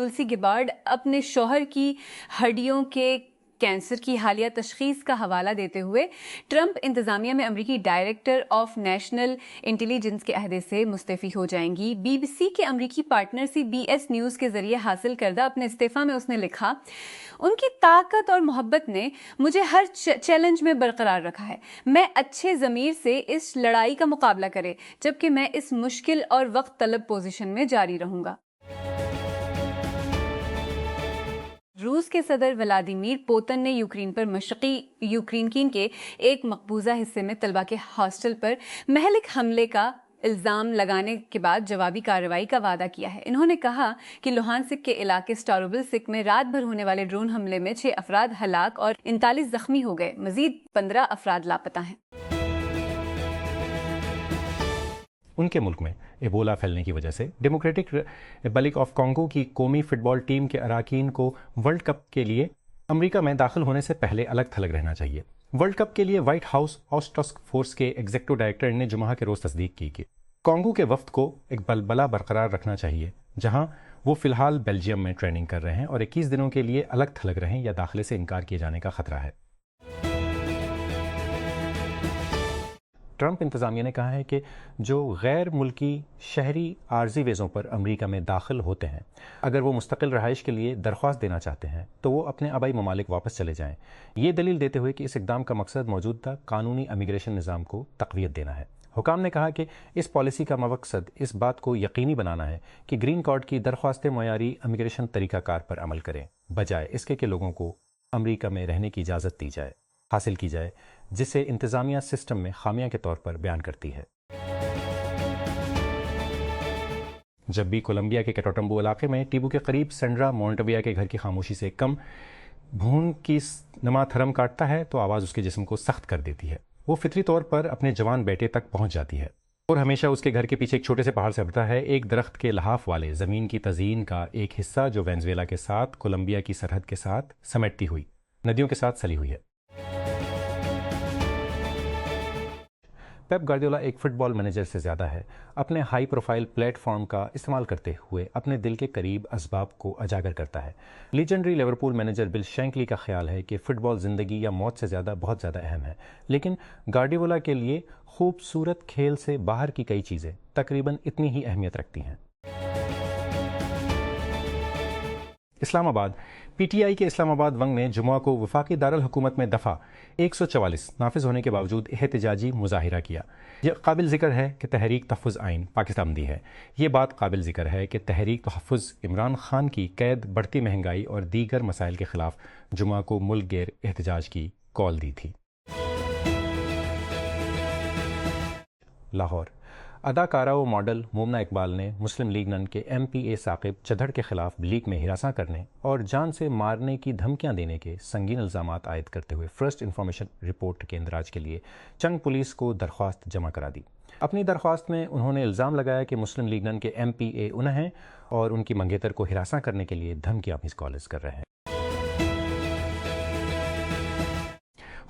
تلسی گبارڈ اپنے شوہر کی ہڈیوں کے کینسر کی حالیہ تشخیص کا حوالہ دیتے ہوئے ٹرمپ انتظامیہ میں امریکی ڈائریکٹر آف نیشنل انٹیلیجنس کے عہدے سے مستعفی ہو جائیں گی۔ بی بی سی کے امریکی پارٹنر CBS نیوز کے ذریعے حاصل کردہ اپنے استعفیٰ میں اس نے لکھا، ان کی طاقت اور محبت نے مجھے ہر چیلنج میں برقرار رکھا ہے۔ میں اچھے ضمیر سے اس لڑائی کا مقابلہ کرے جبکہ میں اس مشکل اور وقت طلب پوزیشن میں جاری رہوں گا۔ روس کے صدر ولادیمیر پوتن نے یوکرین پر مشرقی یوکرین کے ایک مقبوضہ حصے میں طلبہ کے ہاسٹل پر مہلک حملے کا الزام لگانے کے بعد جوابی کارروائی کا وعدہ کیا ہے۔ انہوں نے کہا کہ لوہانسک کے علاقے سٹاروبلسک میں رات بھر ہونے والے ڈرون حملے میں 6 افراد ہلاک اور 39 زخمی ہو گئے، مزید 15 افراد لاپتہ ہیں۔ ان کے ملک میں ایبولا پھیلنے کی وجہ سے ڈیموکریٹک ریپبلک آف کانگو کی قومی فٹ بال ٹیم کے اراکین کو ورلڈ کپ کے لیے امریکہ میں داخل ہونے سے پہلے الگ تھلگ رہنا چاہیے۔ ورلڈ کپ کے لیے وائٹ ہاؤس ٹاسک فورس کے ایگزیکٹو ڈائریکٹر نے جمعہ کے روز تصدیق کی کہ کانگو کے وفد کو ایک بلبلہ برقرار رکھنا چاہیے، جہاں وہ فی الحال بیلجیم میں ٹریننگ کر رہے ہیں، اور 21 دنوں کے لیے الگ تھلگ رہیں یا داخلے سے انکار کیے جانے کا خطرہ ہے۔ ٹرمپ انتظامیہ نے کہا ہے کہ جو غیر ملکی شہری عارضی ویزوں پر امریکہ میں داخل ہوتے ہیں، اگر وہ مستقل رہائش کے لیے درخواست دینا چاہتے ہیں تو وہ اپنے آبائی ممالک واپس چلے جائیں، یہ دلیل دیتے ہوئے کہ اس اقدام کا مقصد موجودہ قانونی امیگریشن نظام کو تقویت دینا ہے۔ حکام نے کہا کہ اس پالیسی کا مقصد اس بات کو یقینی بنانا ہے کہ گرین کارڈ کی درخواستیں معیاری امیگریشن طریقہ کار پر عمل کریں، بجائے اس کے کہ لوگوں کو امریکہ میں رہنے کی اجازت حاصل کی جائے، جسے انتظامیہ سسٹم میں خامیہ کے طور پر بیان کرتی ہے۔ جب بھی کولمبیا کے کیٹوٹمبو علاقے میں ٹیبو کے قریب سینڈرا مونٹویا کے گھر کی خاموشی سے کم بھون کی نما تھرم کاٹتا ہے تو آواز اس کے جسم کو سخت کر دیتی ہے۔ وہ فطری طور پر اپنے جوان بیٹے تک پہنچ جاتی ہے اور ہمیشہ اس کے گھر کے پیچھے ایک چھوٹے سے پہاڑ سے ابھرتا ہے، ایک درخت کے لحاف والے زمین کی تزئین کا ایک حصہ جو وینزویلا کے ساتھ کولمبیا کی سرحد کے ساتھ سمیٹتی ہوئی ندیوں کے ساتھ سلی ہوئی ہے۔ پیپ گواردیولا ایک فٹ بال مینیجر سے زیادہ ہے، اپنے ہائی پروفائل پلیٹ فارم کا استعمال کرتے ہوئے اپنے دل کے قریب اسباب کو اجاگر کرتا ہے۔ لیجنڈری لیورپول مینیجر بل شینکلی کا خیال ہے کہ فٹ بال زندگی یا موت سے زیادہ بہت زیادہ اہم ہے، لیکن گواردیولا کے لیے خوبصورت کھیل سے باہر کی کئی چیزیں تقریباً اتنی ہی اہمیت رکھتی ہیں۔ اسلام آباد پی ٹی آئی کے اسلام آباد ونگ نے جمعہ کو وفاقی دارالحکومت میں دفعہ 144 نافذ ہونے کے باوجود احتجاجی مظاہرہ کیا۔ یہ قابل ذکر ہے کہ تحریک تحفظ آئین پاکستان دی ہے۔ یہ بات قابل ذکر ہے کہ تحریک تحفظ عمران خان کی قید، بڑھتی مہنگائی اور دیگر مسائل کے خلاف جمعہ کو ملک گیر احتجاج کی کال دی تھی۔ لاہور اداکارہ و ماڈل مومنہ اقبال نے مسلم لیگ نن کے MPA ثاقب چدھڑ کے خلاف لیگ میں ہراساں کرنے اور جان سے مارنے کی دھمکیاں دینے کے سنگین الزامات عائد کرتے ہوئے فرسٹ انفارمیشن رپورٹ کے اندراج کے لیے چنگ پولیس کو درخواست جمع کرا دی۔ اپنی درخواست میں انہوں نے الزام لگایا کہ مسلم لیگ نن کے MPA انہیں ہیں اور ان کی منگیتر کو ہراساں کرنے کے لیے دھمکی آمیز کالز کر رہے ہیں۔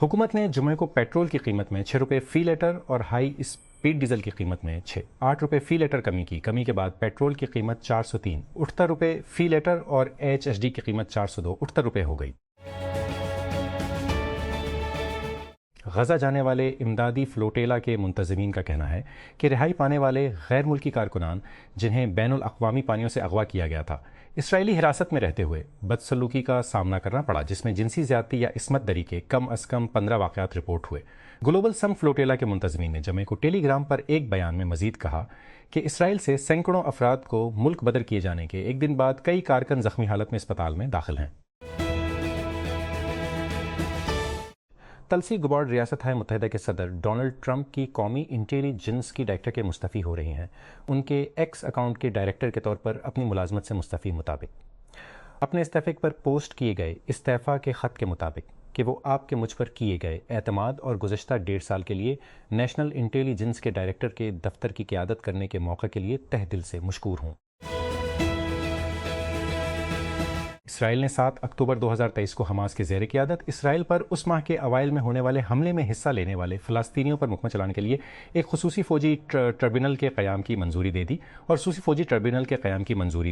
حکومت نے جمعے کو پیٹرول کی قیمت میں 6 روپے فی لیٹر اور ہائی اسپیڈ ڈیزل کی قیمت میں 8 روپے فی لیٹر کمی کے بعد پیٹرول کی قیمت 403 68 روپے فی لیٹر اور HSD کی قیمت 402 68 روپے ہو گئی۔ غزہ جانے والے امدادی فلوٹیلا کے منتظمین کا کہنا ہے کہ رہائی پانے والے غیر ملکی کارکنان جنہیں بین الاقوامی پانیوں سے اغوا کیا گیا تھا، اسرائیلی حراست میں رہتے ہوئے بدسلوکی کا سامنا کرنا پڑا، جس میں جنسی زیادتی یا عصمت دری کے کم از کم 15 واقعات رپورٹ ہوئے۔ گلوبل سم فلوٹیلا کے منتظمین نے جمعے کو ٹیلی گرام پر ایک بیان میں مزید کہا کہ اسرائیل سے سینکڑوں افراد کو ملک بدر کیے جانے کے ایک دن بعد کئی کارکن زخمی حالت میں اسپتال میں داخل ہیں۔ تلسی گبارڈ ریاست متحدہ کے صدر ڈونلڈ ٹرمپ کی قومی انٹیلیجنس کی ڈائریکٹر کے مستعفی ہو رہی ہیں، ان کے ایکس اکاؤنٹ کے ڈائریکٹر کے طور پر اپنی ملازمت سے مستعفی مطابق اپنے استعفے پر پوسٹ کیے گئے استعفیٰ کے خط کے مطابق کہ وہ آپ کے مجھ پر کیے گئے اعتماد اور گزشتہ 1.5 سال کے لیے نیشنل انٹیلیجنس کے ڈائریکٹر کے دفتر کی قیادت کرنے کے موقع کے لیے تہ دل سے مشکور ہوں۔ اسرائیل نے 7 اکتوبر 2023 کو حماس کے زیر قیادت اسرائیل پر اس ماہ کے اوائل میں ہونے والے حملے میں حصہ لینے والے فلسطینیوں پر مقدمہ چلانے کے لیے ایک خصوصی فوجی ٹربیونل کے قیام کی منظوری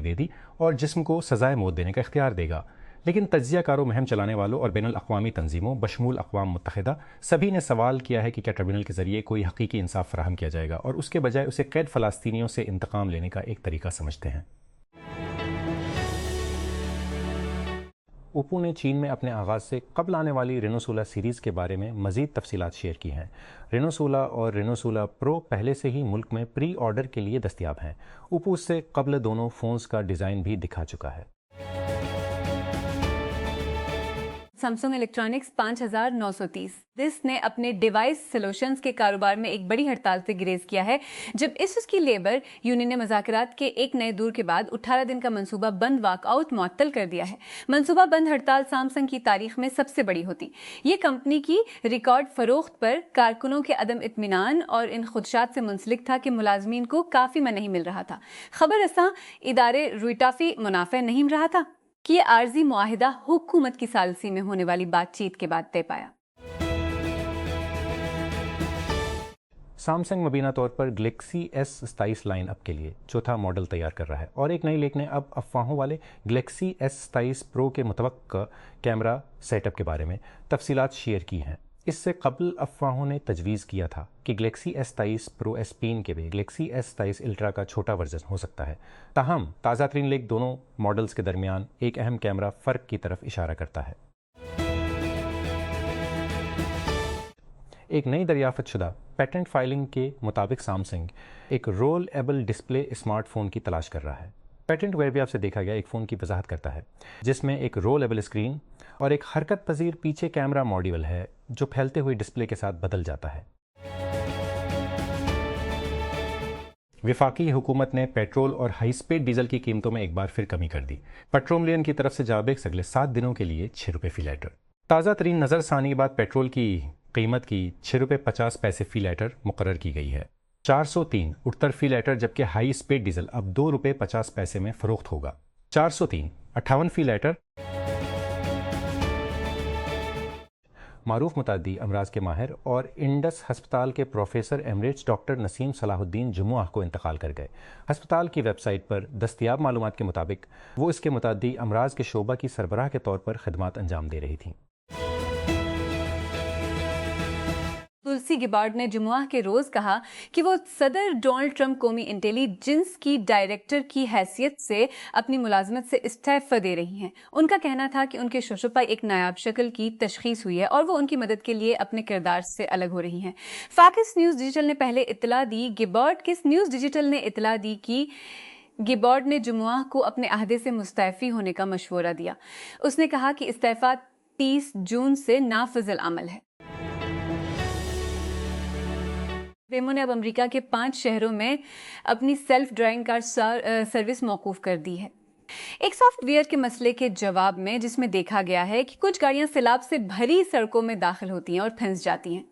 دے دی اور جسم کو سزائے موت دینے کا اختیار دے گا۔ لیکن تجزیہ کاروں، مہم چلانے والوں اور بین الاقوامی تنظیموں بشمول اقوام متحدہ سبھی نے سوال کیا ہے کہ کیا ٹربیونل کے ذریعے کوئی حقیقی انصاف فراہم کیا جائے گا، اور اس کے بجائے اسے قید فلسطینیوں سے انتقام لینے کا ایک طریقہ سمجھتے ہیں۔ اوپو نے چین میں اپنے آغاز سے قبل آنے والی رینوسولا سیریز کے بارے میں مزید تفصیلات شیئر کی ہیں۔ رینوسولا اور رینوسولا پرو پہلے سے ہی ملک میں پری آرڈر کے لیے دستیاب ہیں۔ اوپو اس سے قبل دونوں فونز کا ڈیزائن بھی دکھا چکا ہے۔ سیمسنگ الیکٹرانکس 5930 نے اپنے ڈیوائس سولوشنز کے کاروبار میں ایک بڑی ہڑتال سے گریز کیا ہے، جب اس کی لیبر یونین نے مذاکرات کے ایک نئے دور کے بعد 18 دن کا منصوبہ بند واک آؤٹ معطل کر دیا ہے۔ منصوبہ بند ہڑتال سیمسنگ کی تاریخ میں سب سے بڑی ہوتی۔ یہ کمپنی کی ریکارڈ فروخت پر کارکنوں کے عدم اطمینان اور ان خدشات سے منسلک تھا کہ ملازمین کو کافی میں نہیں مل رہا تھا۔ خبر رساں ادارے رویٹافی منافع نہیں رہا تھا کہ یہ عارضی معاہدہ حکومت کی ثالثی میں ہونے والی بات چیت کے بعد طے پایا۔ سیمسنگ مبینہ طور پر گلیکسی S27 لائن اپ کے لیے چوتھا ماڈل تیار کر رہا ہے، اور ایک نئی لیک نے اب افواہوں والے گلیکسی S27 پرو کے متوقع کیمرہ سیٹ اپ کے بارے میں تفصیلات شیئر کی ہیں۔ اس سے قبل افواہوں نے تجویز کیا تھا کہ گلیکسی S27 پرو اسپین کے بھی گلیکسی S27 الٹرا کا چھوٹا ورژن ہو سکتا ہے۔ تاہم تازہ ترین لیک دونوں ماڈلز کے درمیان ایک اہم کیمرہ فرق کی طرف اشارہ کرتا ہے۔ ایک نئی دریافت شدہ پیٹنٹ فائلنگ کے مطابق سیمسنگ ایک rollable display smartphone کی تلاش کر رہا ہے۔ پیٹنٹ ویب سے دیکھا گیا ایک فون کی وضاحت کرتا ہے جس میں ایک رول ایبل اسکرین اور ایک حرکت پذیر پیچھے کیمرہ ماڈیول ہے جو پھیلتے ہوئے ڈسپلے کے ساتھ بدل جاتا ہے۔ وفاقی حکومت نے پیٹرول اور ہائی سپیڈ ڈیزل کی قیمتوں میں ایک بار پھر کمی کر دی۔ پیٹرولیم کی طرف سے جابیکس اگلے 7 دنوں کے لیے 6 روپے فی لیٹر۔ تازہ ترین نظر ثانی کے بعد پیٹرول کی قیمت کی 6 روپے 50 پیسے فی لیٹر مقرر کی گئی ہے، 403 اٹھتر فی لیٹر، جبکہ ہائی سپیڈ ڈیزل اب 2 روپے 50 پیسے میں فروخت ہوگا، 403 58 فی لیٹر۔ معروف متعدی امراض کے ماہر اور انڈس ہسپتال کے پروفیسر ایمریٹس ڈاکٹر نسیم صلاح الدین جمعہ کو انتقال کر گئے۔ ہسپتال کی ویب سائٹ پر دستیاب معلومات کے مطابق وہ اس کے متعدی امراض کے شعبہ کی سربراہ کے طور پر خدمات انجام دے رہی تھیں۔ تلسی گبارڈ نے جمعہ کے روز کہا کہ وہ صدر ڈونلڈ ٹرمپ قومی انٹیلی جنس کی ڈائریکٹر کی حیثیت سے اپنی ملازمت سے استعفی دے رہی ہیں۔ ان کا کہنا تھا کہ ان کے شوشوں پر ایک نایاب شکل کی تشخیص ہوئی ہے اور وہ ان کی مدد کے لیے اپنے کردار سے الگ ہو رہی ہیں۔ فاکس نیوز ڈیجیٹل نے پہلے اطلاع دی کہ گبارڈ نے جمعہ کو اپنے عہدے سے مستعفی ہونے کا مشورہ دیا۔ اس نے کہا کہ استعفی 30 جون سے نافذ العمل ہے۔ ویمو نے اب امریکہ کے 5 شہروں میں اپنی سیلف ڈرائیونگ کار سروس موقوف کر دی ہے، ایک سافٹ ویئر کے مسئلے کے جواب میں، جس میں دیکھا گیا ہے کہ کچھ گاڑیاں سیلاب سے بھری سڑکوں میں داخل ہوتی ہیں اور پھنس جاتی ہیں۔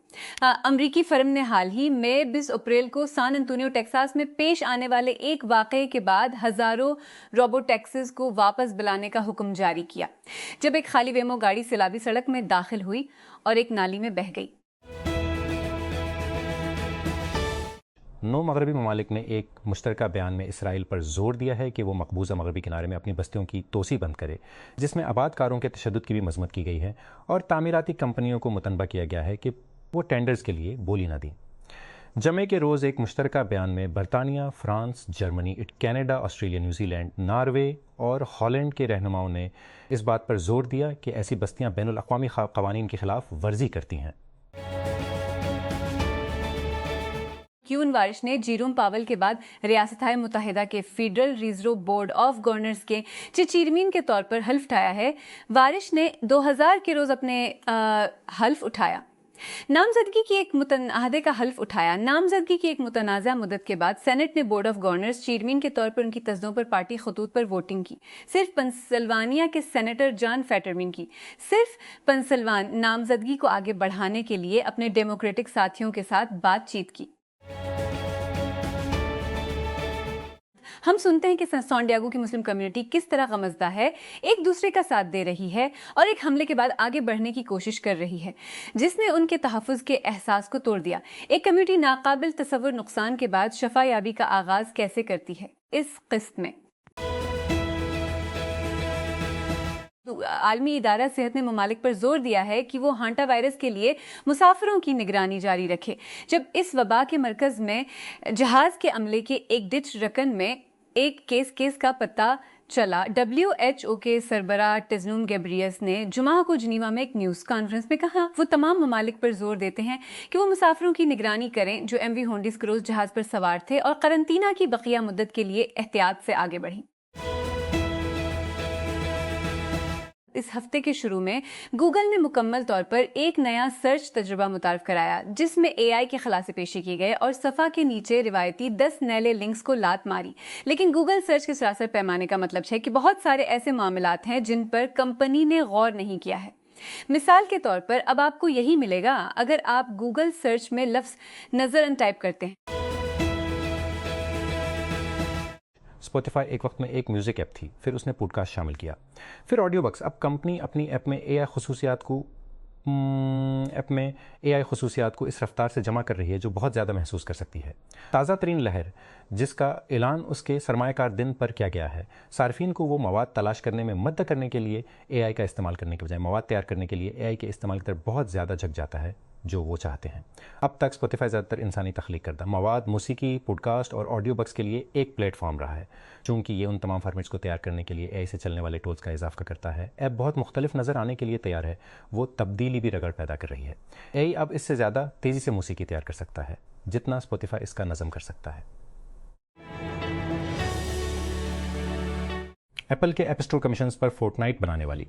امریکی فرم نے حال ہی میں 20 اپریل کو سان انطونیو ٹیکساس میں پیش آنے والے ایک واقعے کے بعد ہزاروں روبو ٹیکسیز کو واپس بلانے کا حکم جاری کیا، جب ایک خالی ویمو گاڑی سیلابی سڑک میں داخل ہوئی اور ایک نالی میں بہہ گئی۔ 9 مغربی ممالک نے ایک مشترکہ بیان میں اسرائیل پر زور دیا ہے کہ وہ مقبوضہ مغربی کنارے میں اپنی بستیوں کی توسیع بند کرے، جس میں آباد کاروں کے تشدد کی بھی مذمت کی گئی ہے، اور تعمیراتی کمپنیوں کو متنبہ کیا گیا ہے کہ وہ ٹینڈرز کے لیے بولی نہ دیں۔ جمعے کے روز ایک مشترکہ بیان میں برطانیہ، France, Germany, Canada, Australia, New Zealand, Norway اور ہالینڈ کے رہنماؤں نے اس بات پر زور دیا کہ ایسی بستیاں بین الاقوامی قوانین کی خلاف ورزی کرتی ہیں۔ کیون وارش نے جیروم پاول کے بعد ریاستہائے متحدہ کے federal reserve board of governors کے چیئرمین کے طور پر حلف اٹھایا ہے۔ وارش نے 2000 کے روز اپنے حلف اٹھایا۔ نامزدگی کی ایک متنازع مدت کے بعد سینٹ نے بورڈ آف گورنرز چیئرمین کے طور پر ان کی تصدیق پر پارٹی خطوط پر ووٹنگ کی۔ صرف پنسلوانیا کے سینیٹر جان فیٹرمین کی پنسلوان نامزدگی کو آگے بڑھانے کے لیے اپنے ڈیموکریٹک ساتھیوں کے ساتھ بات چیت کی۔ ہم سنتے ہیں کہ سان ڈیاگو کی مسلم کمیونٹی کس طرح غمزدہ ہے، ایک دوسرے کا ساتھ دے رہی ہے اور ایک حملے کے بعد آگے بڑھنے کی کوشش کر رہی ہے جس نے ان کے تحفظ کے احساس کو توڑ دیا۔ ایک کمیونٹی ناقابل تصور نقصان کے بعد شفا یابی کا آغاز کیسے کرتی ہے، اس قسط میں عالمی ادارہ صحت نے ممالک پر زور دیا ہے کہ وہ ہانٹا وائرس کے لیے مسافروں کی نگرانی جاری رکھے۔ جب اس وبا کے مرکز میں جہاز کے عملے کے ایک ڈچ رکن میں ایک کیس کا پتہ چلا، WHO کے سربراہ ٹیزنوم گیبریئس نے جمعہ کو جنیوا میں ایک نیوز کانفرنس میں کہا وہ تمام ممالک پر زور دیتے ہیں کہ وہ مسافروں کی نگرانی کریں جو MV ہونڈیز کروز جہاز پر سوار تھے اور قرنطینہ کی بقیہ مدت کے لیے احتیاط سے آگے بڑھیں۔ اس ہفتے کے شروع میں گوگل نے مکمل طور پر ایک نیا سرچ تجربہ متعارف کرایا جس میں AI کے خلاصے پیشی کی گئے اور صفحہ کے نیچے روایتی 10 نیلے لنکس کو لات ماری۔ لیکن گوگل سرچ کے سراسر پیمانے کا مطلب ہے کہ بہت سارے ایسے معاملات ہیں جن پر کمپنی نے غور نہیں کیا ہے۔ مثال کے طور پر اب آپ کو یہی ملے گا اگر آپ گوگل سرچ میں لفظ نظر ان ٹائپ کرتے ہیں۔ اسپوٹیفائی ایک وقت میں ایک میوزک ایپ تھی، پھر اس نے پوڈ کاسٹ شامل کیا، پھر آڈیو بکس۔ اب کمپنی اپنی ایپ میں اے آئی خصوصیات کو اس رفتار سے جمع کر رہی ہے جو بہت زیادہ محسوس کر سکتی ہے۔ تازہ ترین لہر جس کا اعلان اس کے سرمایہ کار دن پر کیا گیا ہے، صارفین کو وہ مواد تلاش کرنے میں مدد کرنے کے لیے اے آئی کا استعمال کرنے کے بجائے مواد تیار کرنے کے لیے اے آئی کے استعمال کی طرف بہت زیادہ جھک جاتا ہے جو وہ چاہتے ہیں۔ اب تک اسپوٹیفائی زیادہ تر انسانی تخلیق کردہ مواد، موسیقی، پوڈ کاسٹ اور آڈیو بکس کے لیے ایک پلیٹ فارم رہا ہے۔ چونکہ یہ ان تمام فارمیٹس کو تیار کرنے کے لیے اے آئی سے چلنے والے ٹولز کا اضافہ کرتا ہے، ایپ بہت مختلف نظر آنے کے لیے تیار ہے، وہ تبدیلی بھی رگڑ پیدا کر رہی ہے۔ اے آئی اب اس سے زیادہ تیزی سے موسیقی تیار کر سکتا ہے جتنا اسپوٹیفائی اس کا نظم کر سکتا ہے۔ ایپل کے ایپ اسٹور کمیشنز پر فورٹنائٹ بنانے والی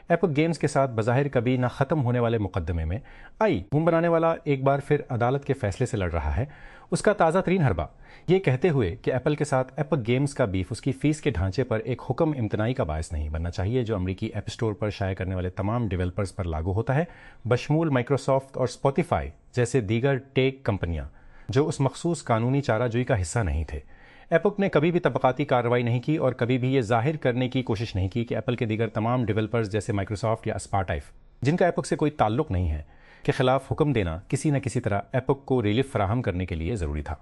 ایپک گیمز کے ساتھ بظاہر کبھی نہ ختم ہونے والے مقدمے میں فون بنانے والا ایک بار پھر عدالت کے فیصلے سے لڑ رہا ہے۔ اس کا تازہ ترین حربہ یہ کہتے ہوئے کہ ایپل کے ساتھ ایپک گیمز کا بیف اس کی فیس کے ڈھانچے پر ایک حکم امتناعی کا باعث نہیں بننا چاہیے جو امریکی ایپ اسٹور پر شائع کرنے والے تمام ڈیولپرز پر لاگو ہوتا ہے، بشمول مائکروسافٹ اور اسپوٹیفائی جیسے دیگر ٹیک کمپنیاں جو اس مخصوص قانونی چارہ جوئی کا حصہ نہیں تھے۔ ایپک نے کبھی بھی طبقاتی کارروائی نہیں کی اور کبھی بھی یہ ظاہر کرنے کی کوشش نہیں کی کہ ایپل کے دیگر تمام ڈیولپرز جیسے مائکروسافٹ یا اسپوٹیفائی جن کا ایپک سے کوئی تعلق نہیں ہے کے خلاف حکم دینا کسی نہ کسی طرح ایپک کو ریلیف فراہم کرنے کے لیے ضروری تھا۔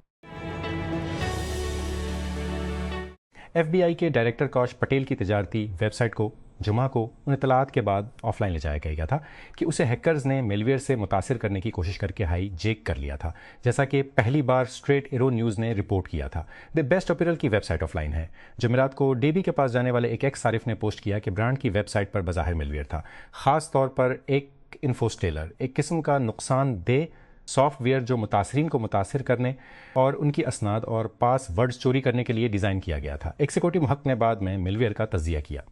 FBI کے ڈائریکٹر کوش پٹیل کی تجارتی ویب سائٹ کو جمعہ کو ان اطلاعات کے بعد آف لائن لے جایا گیا تھا کہ اسے ہیکرز نے میلویئر سے متاثر کرنے کی کوشش کر کے ہائی جیک کر لیا تھا، جیسا کہ پہلی بار اسٹریٹ ایرو نیوز نے رپورٹ کیا تھا۔ دی بیسٹ اپیرل کی ویب سائٹ آف لائن ہے۔ جمعرات کو ڈیبی کے پاس جانے والے ایک ایکس صارف نے پوسٹ کیا کہ برانڈ کی ویب سائٹ پر بظاہر میلویئر تھا، خاص طور پر ایک انفوسٹیلر، ایک قسم کا نقصان دہ سافٹ ویئر جو متاثرین کو متاثر کرنے اور ان کی اسناد اور پاس ورڈز چوری کرنے کے لیے ڈیزائن کیا گیا تھا۔ ایک سیکورٹی محقق نے بعد میں میلویئر کا تجزیہ کیا۔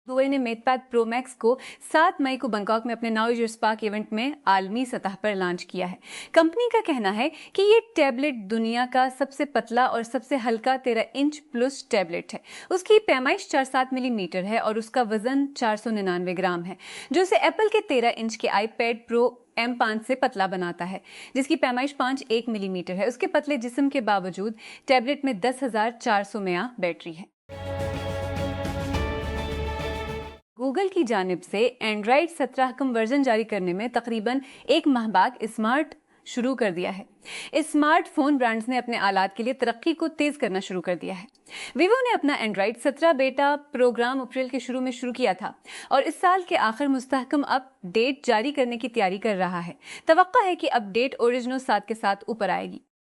ہووے نے میٹ پیڈ پرو میکس کو 7 مئی کو بنکاک میں اپنے ناؤ یور اسپارک ایونٹ میں عالمی سطح پر لانچ کیا ہے۔ کمپنی کا کہنا ہے کہ یہ ٹیبلٹ دنیا کا سب سے پتلا اور سب سے ہلکا 13 انچ پلس ٹیبلٹ ہے۔ اس کی پیمائش 4.7 ملی میٹر ہے اور اس کا وزن 499 گرام ہے، جو اسے ایپل کے 13 انچ کے آئی پیڈ پرو M5 سے پتلا بناتا ہے جس کی پیمائش 5.1 ملی میٹر ہے۔ اس کے پتلے جسم کے باوجود ٹیبلٹ میں 10,400 ماہ بیٹری ہے۔ گوگل کی جانب سے اینڈرائیڈ 17 ورژن جاری کرنے میں تقریباً 1 ماہ بعد اسمارٹ شروع کر دیا ہے۔ اسمارٹ فون برانڈز نے اپنے آلات کے لیے ترقی کو تیز کرنا شروع کر دیا ہے۔ ویوو نے اپنا اینڈرائیڈ 17 بیٹا پروگرام اپریل کے شروع میں شروع کیا تھا اور اس سال کے آخر مستحکم اپ ڈیٹ جاری کرنے کی تیاری کر رہا ہے۔ توقع ہے کہ اپ ڈیٹ اوریجنو 7 کے ساتھ اوپر آئے گی۔